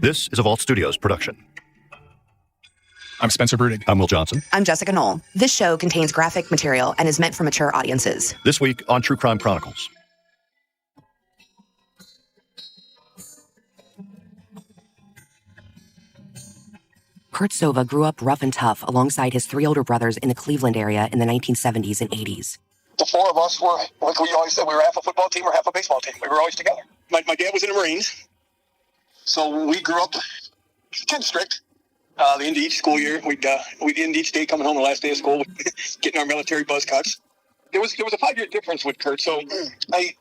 This is a Vault Studios production. I'm Spencer Brudig. I'm Will Johnson. I'm Jessica Knoll. This show contains graphic material and is meant for mature audiences. This week on True Crime Chronicles. Kurt Sova grew up rough and tough alongside his three older brothers in the Cleveland area in the 1970s and 80s. The four of us were, like we always said, we were half a football team or half a baseball team. We were always together. My dad was in the Marines, so we grew up kind of strict. The end of each school year, we'd end each day coming home the last day of school, getting our military buzz cuts. There was a 5-year difference with Kurt, so I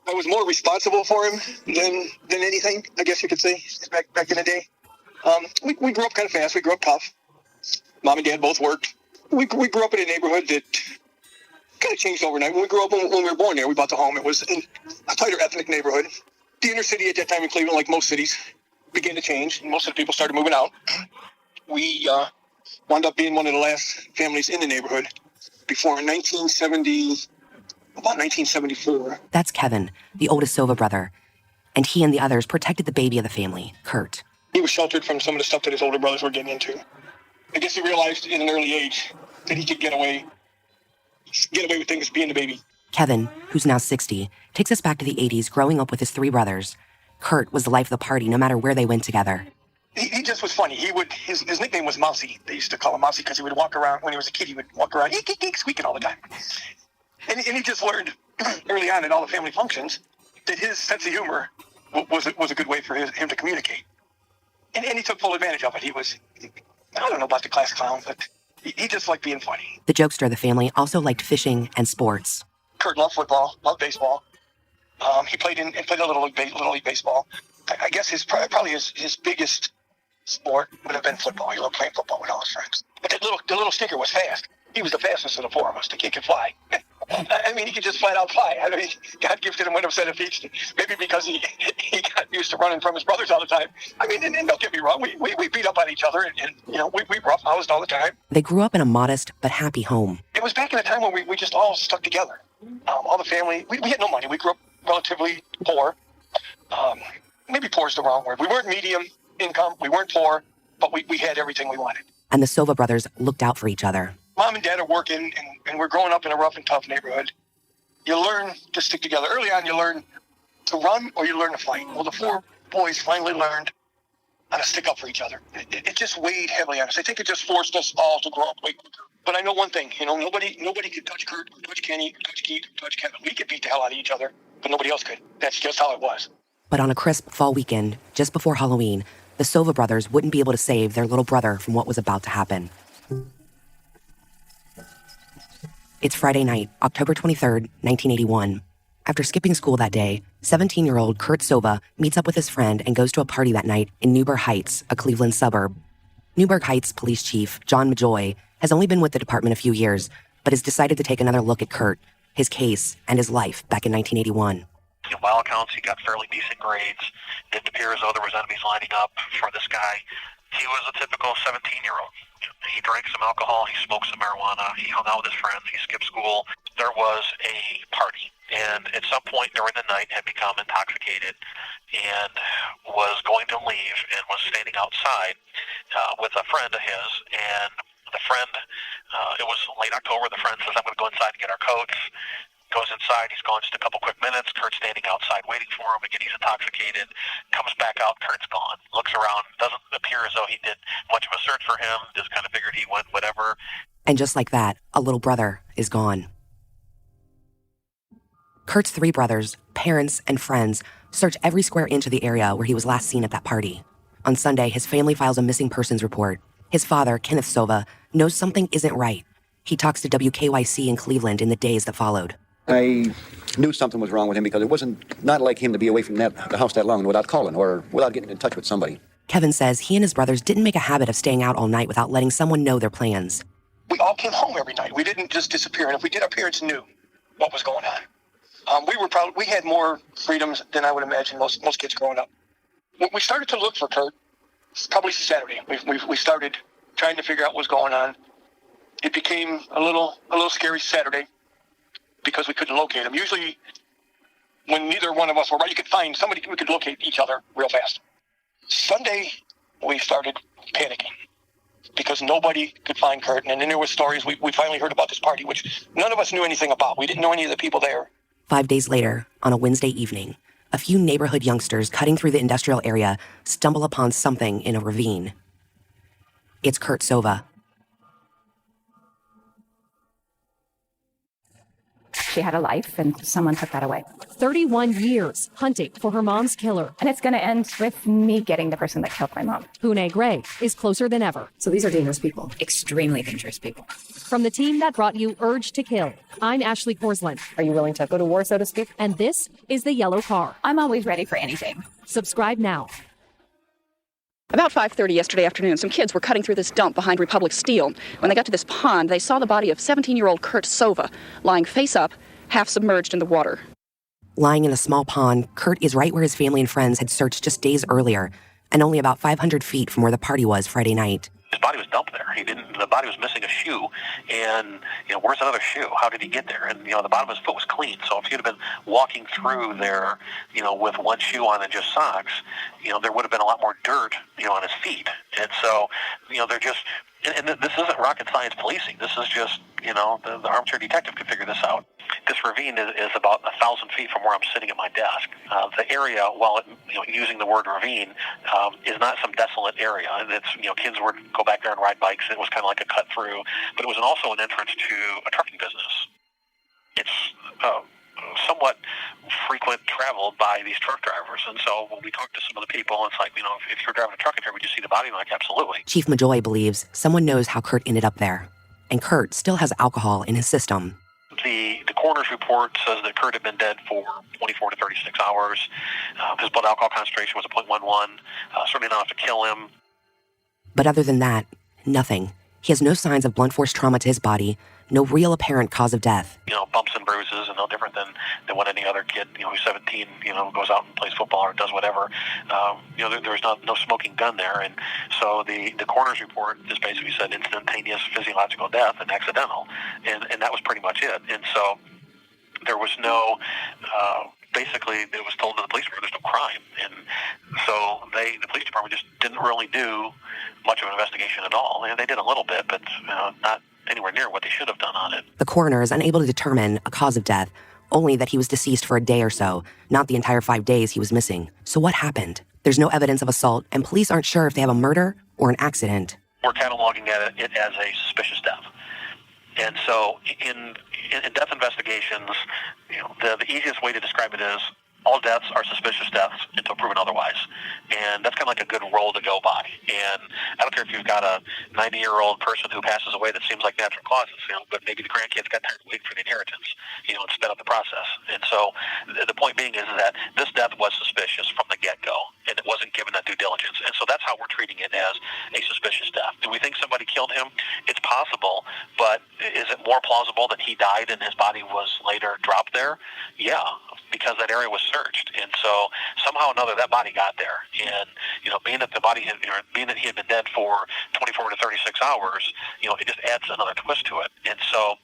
was more responsible for him than anything, I guess you could say, back in the day. We grew up kind of fast. We grew up tough. Mom and Dad both worked. We grew up in a neighborhood that kind of changed overnight. When we grew up, when we were born there, we bought the home. It was a tighter ethnic neighborhood. The inner city at that time in Cleveland, like most cities, began to change. And most of the people started moving out. We wound up being one of the last families in the neighborhood before about 1974. That's Kevin, the oldest Sova brother. And he and the others protected the baby of the family, Kurt. He was sheltered from some of the stuff that his older brothers were getting into. I guess he realized in an early age that he could get away with things being the baby. Kevin, who's now 60, takes us back to the 80s growing up with his three brothers. Kurt was the life of the party no matter where they went together. He just was funny. His nickname was Mousy. They used to call him Mousy because he would walk around, when he was a kid, he would walk around, eek, eek, eek, squeaking all the time. And he just learned early on at all the family functions that his sense of humor was a good way for him to communicate. And he took full advantage of it. He was, I don't know about the class clown, but he just liked being funny. The jokester of the family also liked fishing and sports. Kurt loved football, loved baseball. He played a little league baseball. I guess probably his biggest sport would have been football. He loved playing football with all his friends. But the little stinker was fast. He was the fastest of the four of us. The kid could fly. I mean, he could just flat out fly. I mean, God gifted him with a set of feet. Maybe because he got used to running from his brothers all the time. I mean, and don't get me wrong, we beat up on each other, and we roughhoused all the time. They grew up in a modest but happy home. It was back in a time when we just all stuck together. All the family, we had no money. We grew up relatively poor. Maybe poor is the wrong word. We weren't medium income. We weren't poor, but we had everything we wanted. And the Sova brothers looked out for each other. Mom and Dad are working, and we're growing up in a rough and tough neighborhood. You learn to stick together. Early on, you learn to run or you learn to fight. Well, the four boys finally learned how to stick up for each other. It just weighed heavily on us. I think it just forced us all to grow up way quicker. But I know one thing, nobody could touch Kurt, or touch Kenny, or touch Keith, or touch Kevin. We could beat the hell out of each other, but nobody else could. That's just how it was. But on a crisp fall weekend, just before Halloween, the Sova brothers wouldn't be able to save their little brother from what was about to happen. It's Friday night, October 23rd, 1981. After skipping school that day, 17-year-old Kurt Sova meets up with his friend and goes to a party that night in Newburgh Heights, a Cleveland suburb. Newburgh Heights Police Chief John Majoy has only been with the department a few years, but has decided to take another look at Kurt, his case, and his life back in 1981. By all accounts, he got fairly decent grades. Didn't appear as though there was enemies lining up for this guy. He was a typical 17-year-old. He drank some alcohol, he smoked some marijuana, he hung out with his friends, he skipped school. There was a party, and at some point during the night had become intoxicated and was going to leave and was standing outside with a friend of his. And the friend, it was late October, the friend says, I'm going to go inside and get our coats. Goes inside, he's gone just a couple quick minutes. Kurt's standing outside waiting for him. Again, he's intoxicated. Comes back out, Kurt's gone. Looks around, doesn't appear as though he did much of a search for him. Just kind of figured he went whatever. And just like that, a little brother is gone. Kurt's three brothers, parents, and friends search every square inch of the area where he was last seen at that party. On Sunday, his family files a missing persons report. His father, Kenneth Sova, knows something isn't right. He talks to WKYC in Cleveland in the days that followed. I knew something was wrong with him because it wasn't not like him to be away from the house that long without calling or without getting in touch with somebody. Kevin says he and his brothers didn't make a habit of staying out all night without letting someone know their plans. We all came home every night. We didn't just disappear. And if we did, our parents knew what was going on. We had more freedoms than I would imagine most kids growing up. When we started to look for Kurt, probably Saturday. We started trying to figure out what was going on. It became a little scary Saturday, because we couldn't locate him. Usually, when neither one of us were right, you could find somebody, we could locate each other real fast. Sunday, we started panicking because nobody could find Kurt. And then there were stories. We finally heard about this party, which none of us knew anything about. We didn't know any of the people there. 5 days later, on a Wednesday evening, a few neighborhood youngsters cutting through the industrial area stumble upon something in a ravine. It's Kurt Sova. She had a life, and someone took that away. 31 years hunting for her mom's killer. And it's going to end with me getting the person that killed my mom. Pune Gray is closer than ever. So these are dangerous people. Extremely dangerous people. From the team that brought you Urge to Kill, I'm Ashley Korsland. Are you willing to go to war, so to speak? And this is The Yellow Car. I'm always ready for anything. Subscribe now. About 5:30 yesterday afternoon, some kids were cutting through this dump behind Republic Steel. When they got to this pond, they saw the body of 17-year-old Kurt Sova lying face up, half submerged in the water. Lying in a small pond, Kurt is right where his family and friends had searched just days earlier, and only about 500 feet from where the party was Friday night. His body was dumped there. The body was missing a shoe, and, where's another shoe? How did he get there? And, the bottom of his foot was clean. So if he'd have been walking through there, with one shoe on and just socks, there would have been a lot more dirt, on his feet. And so, they're just, and this isn't rocket science policing. This is just, the armchair detective could figure this out. This ravine is about 1,000 feet from where I'm sitting at my desk. The area, while using the word ravine, is not some desolate area. It's kids would go back there and ride bikes. It was kind of like a cut through, but it was also an entrance to a trucking business. It's somewhat frequent traveled by these truck drivers, and so when we talk to some of the people, it's like, if you're driving a truck in here, would you see the body? I'm like, absolutely. Chief Majoy believes someone knows how Kurt ended up there, and Kurt still has alcohol in his system. The coroner's report says that Kurt had been dead for 24 to 36 hours. His blood alcohol concentration was a 0.11, certainly not enough to kill him. But other than that, nothing. He has no signs of blunt force trauma to his body, no real apparent cause of death. Bumps and bruises, and no different than what any other kid, who's 17, goes out and plays football or does whatever. There's no smoking gun there, and so the coroner's report just basically said instantaneous physiological death and accidental, and that was pretty much it. And so there was no, basically it was told to the police there's no crime, and so the police department just didn't really do much of an investigation at all. And they did a little bit, but not anywhere near what they should have done on it. The coroner is unable to determine a cause of death, only that he was deceased for a day or so, not the entire 5 days he was missing. So what happened? There's no evidence of assault, and police aren't sure if they have a murder or an accident. We're cataloging it as a suspicious death. And so in death investigations, the easiest way to describe it is all deaths are suspicious deaths until proven otherwise. And that's kind of like a good role to go by. And I don't care if you've got a 90-year-old person who passes away that seems like natural causes, but maybe the grandkids got tired of waiting for the inheritance, and sped up the process. And so the point being is that this death was suspicious from the get-go, and it wasn't given that due diligence. And so that's how we're treating it, as a suspicious death. Do we think somebody killed him? It's possible, but is it more plausible that he died and his body was later dropped there? Yeah, because that area was searched, and so somehow or another that body got there. And being that the body being that he had been dead for 24 to 36 hours, it just adds another twist to it. And so,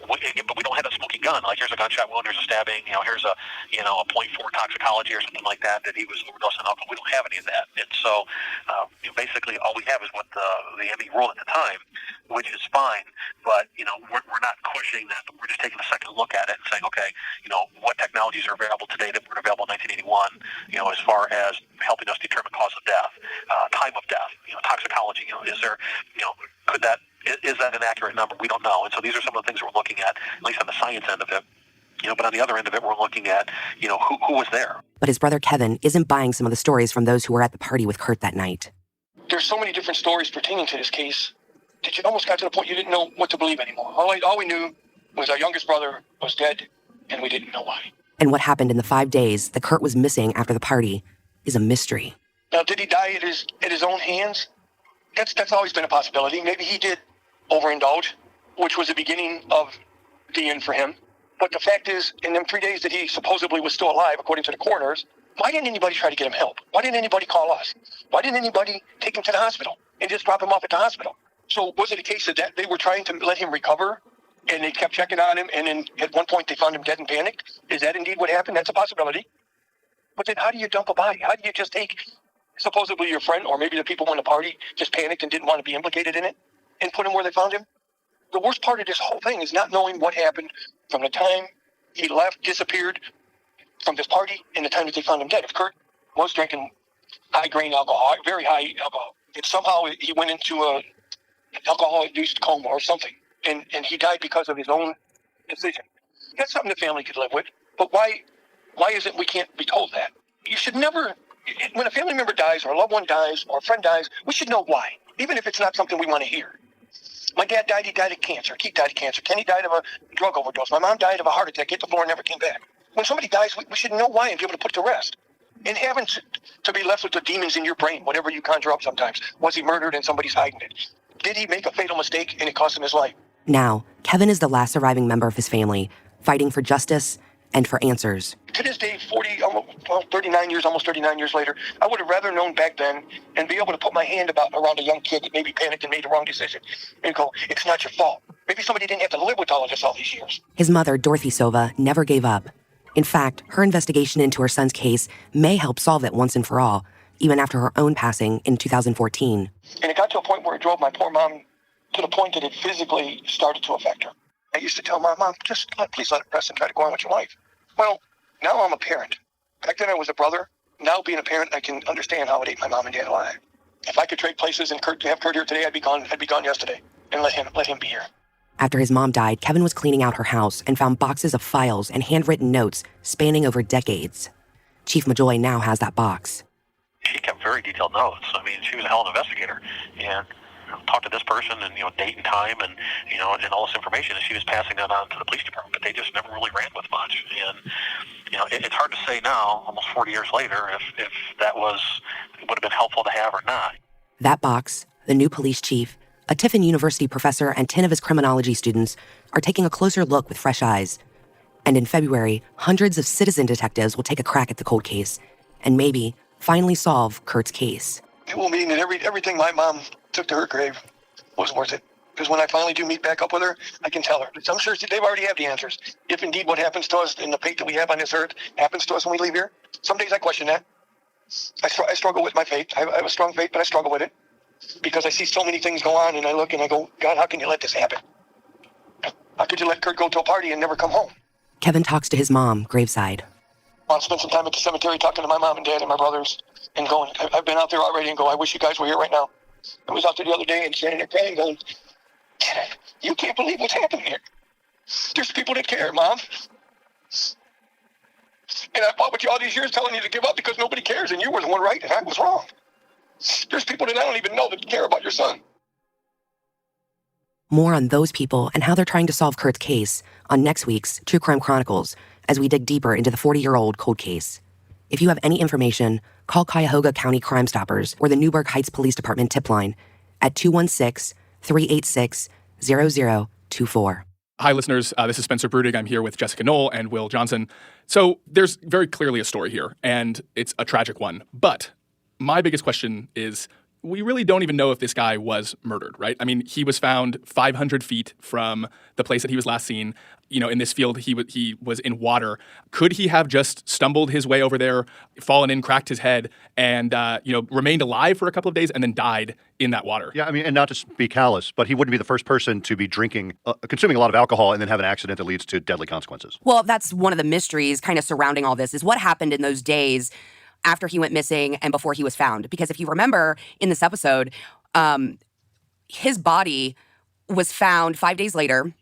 but we don't have a smoking gun. Like, here's a gunshot wound, here's a stabbing, here's a 0.4 toxicology or something like that he was overdosing on alcohol. We don't have any of that. And so, basically, all we have is what the ME ruled at the time, which is fine. But we're not questioning that. We're just taking a second look at it and saying, okay, what technologies are available today that weren't available in 1981? As far as helping us determine cause of death, time of death, toxicology. Is there, could that is that an accurate number? We don't know. And so these are some of the things we're looking at least on the science end of it. But on the other end of it, we're looking at, who was there. But his brother Kevin isn't buying some of the stories from those who were at the party with Kurt that night. There's so many different stories pertaining to this case that you almost got to the point you didn't know what to believe anymore. All we knew was our youngest brother was dead, and we didn't know why. And what happened in the 5 days that Kurt was missing after the party is a mystery. Now, did he die at his own hands? That's always been a possibility. Maybe he did overindulge, which was the beginning of the end for him. But the fact is, in them 3 days that he supposedly was still alive, according to the coroners, why didn't anybody try to get him help? Why didn't anybody call us? Why didn't anybody take him to the hospital and just drop him off at the hospital? So was it a case of that they were trying to let him recover and they kept checking on him, and then at one point they found him dead and panicked? Is that indeed what happened? That's a possibility. But then how do you dump a body? How do you just take supposedly your friend, or maybe the people in the party just panicked and didn't want to be implicated in it and put him where they found him. The worst part of this whole thing is not knowing what happened from the time he left, disappeared from this party, and the time that they found him dead. If Kurt was drinking high-grain alcohol, very high alcohol, and somehow he went into a alcohol-induced coma or something, and he died because of his own decision. That's something the family could live with. But why isn't we can't be told that? You should never, when a family member dies or a loved one dies or a friend dies, we should know why, even if it's not something we want to hear. My dad died, he died of cancer. Keith died of cancer. Kenny died of a drug overdose. My mom died of a heart attack, hit the floor and never came back. When somebody dies, we should know why and be able to put to rest. And having to be left with the demons in your brain, whatever you conjure up sometimes. Was he murdered and somebody's hiding it? Did he make a fatal mistake and it cost him his life? Now, Kevin is the last surviving member of his family, fighting for justice and for answers. To this day, almost 39 years later, I would have rather known back then and be able to put my hand around a young kid that maybe panicked and made the wrong decision and go, it's not your fault. Maybe somebody didn't have to live with all of this all these years. His mother, Dorothy Sova, never gave up. In fact, her investigation into her son's case may help solve it once and for all, even after her own passing in 2014. And it got to a point where it drove my poor mom to the point that it physically started to affect her. I used to tell my mom, please let it rest and try to go on with your life. Well, now I'm a parent. Back then I was a brother. Now being a parent, I can understand how it ate my mom and dad alive. If I could trade places and have Kurt here today, I'd be gone yesterday and let him be here. After his mom died, Kevin was cleaning out her house and found boxes of files and handwritten notes spanning over decades. Chief Majoy now has that box. She kept very detailed notes. I mean, she was a hell of an investigator. And talked to this person and, date and time and, and all this information. And she was passing that on to the police department, but they just never really ran with much. And, it's hard to say now, almost 40 years later, if that would have been helpful to have or not. That box, the new police chief, a Tiffin University professor, and 10 of his criminology students are taking a closer look with fresh eyes. And in February, hundreds of citizen detectives will take a crack at the cold case and maybe finally solve Kurt's case. It will mean that everything my mom took to her grave was worth it. Because when I finally do meet back up with her, I can tell her. I'm sure they've already have the answers. If indeed what happens to us in the fate that we have on this earth happens to us when we leave here, some days I question that. I struggle with my fate. I have a strong faith, but I struggle with it. Because I see so many things go on, and I look and I go, God, how can you let this happen? How could you let Kurt go to a party and never come home? Kevin talks to his mom, graveside. I'll spend some time at the cemetery talking to my mom and dad and my brothers and going, I've been out there already and go, I wish you guys were here right now. I was out there the other day and standing there praying going, you can't believe what's happening here. There's people that care, Mom. And I fought with you all these years telling you to give up because nobody cares and you were the one right and I was wrong. There's people that I don't even know that care about your son. More on those people and how they're trying to solve Kurt's case on next week's True Crime Chronicles as we dig deeper into the 40-year-old cold case. If you have any information, call Cuyahoga County Crime Stoppers or the Newburgh Heights Police Department tip line at 216-386-0024. Hi, listeners. This is Spencer Brudig. I'm here with Jessica Knoll and Will Johnson. So there's very clearly a story here, and it's a tragic one. But my biggest question is, we really don't even know if this guy was murdered, right? I mean, he was found 500 feet from the place that he was last seen. In this field, he was in water. Could he have just stumbled his way over there, fallen in, cracked his head, and remained alive for a couple of days and then died in that water? Yeah, I mean, and not to be callous, but he wouldn't be the first person to be consuming a lot of alcohol and then have an accident that leads to deadly consequences. Well, that's one of the mysteries kind of surrounding all this is what happened in those days after he went missing and before he was found. Because if you remember in this episode, his body was found 5 days later,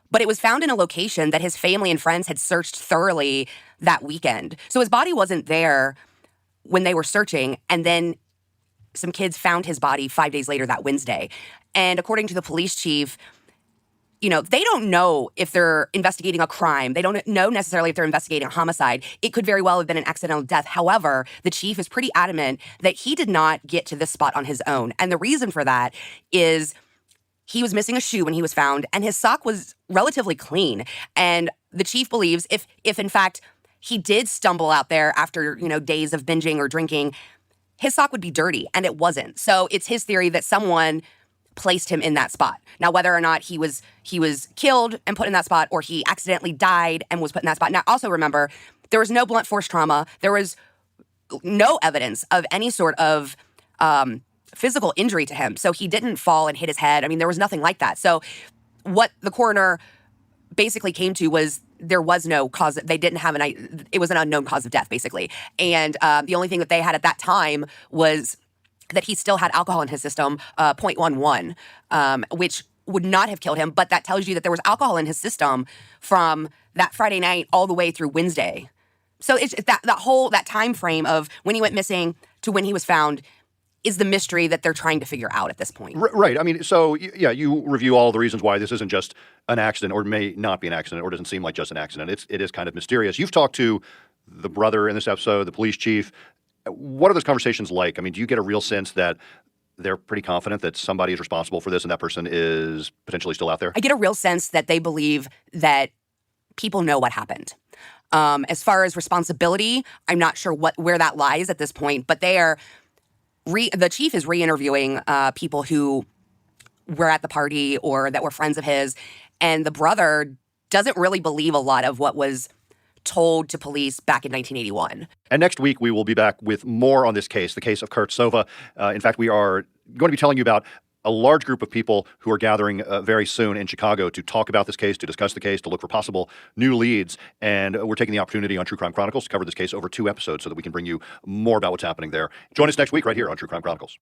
but it was found in a location that his family and friends had searched thoroughly that weekend. So his body wasn't there when they were searching, and then some kids found his body 5 days later that Wednesday. And according to the police chief, they don't know if they're investigating a crime. They don't know necessarily if they're investigating a homicide. It could very well have been an accidental death. However, the chief is pretty adamant that he did not get to this spot on his own. And the reason for that is he was missing a shoe when he was found, and his sock was relatively clean. And the chief believes if in fact he did stumble out there after, days of binging or drinking, his sock would be dirty, and it wasn't. So it's his theory that someone placed him in that spot. Now, whether or not he was killed and put in that spot, or he accidentally died and was put in that spot. Now, also remember, there was no blunt force trauma. There was no evidence of any sort of physical injury to him. So he didn't fall and hit his head. I mean, there was nothing like that. So what the coroner basically came to was there was no cause. They didn't have it was an unknown cause of death, basically. And the only thing that they had at that time was that he still had alcohol in his system, 0.11, which would not have killed him. But that tells you that there was alcohol in his system from that Friday night all the way through Wednesday. So it's that time frame of when he went missing to when he was found is the mystery that they're trying to figure out at this point. Right. I mean, so, yeah, you review all the reasons why this isn't just an accident or may not be an accident or doesn't seem like just an accident. It is kind of mysterious. You've talked to the brother in this episode, the police chief. What are those conversations like? I mean, do you get a real sense that they're pretty confident that somebody is responsible for this and that person is potentially still out there? I get a real sense that they believe that people know what happened. As far as responsibility, I'm not sure where that lies at this point, but they are... the chief is re-interviewing people who were at the party or that were friends of his, and the brother doesn't really believe a lot of what was told to police back in 1981. And next week, we will be back with more on this case, the case of Kurt Sova. In fact, we are going to be telling you about a large group of people who are gathering very soon in Chicago to talk about this case, to discuss the case, to look for possible new leads. And we're taking the opportunity on True Crime Chronicles to cover this case over 2 episodes so that we can bring you more about what's happening there. Join us next week right here on True Crime Chronicles.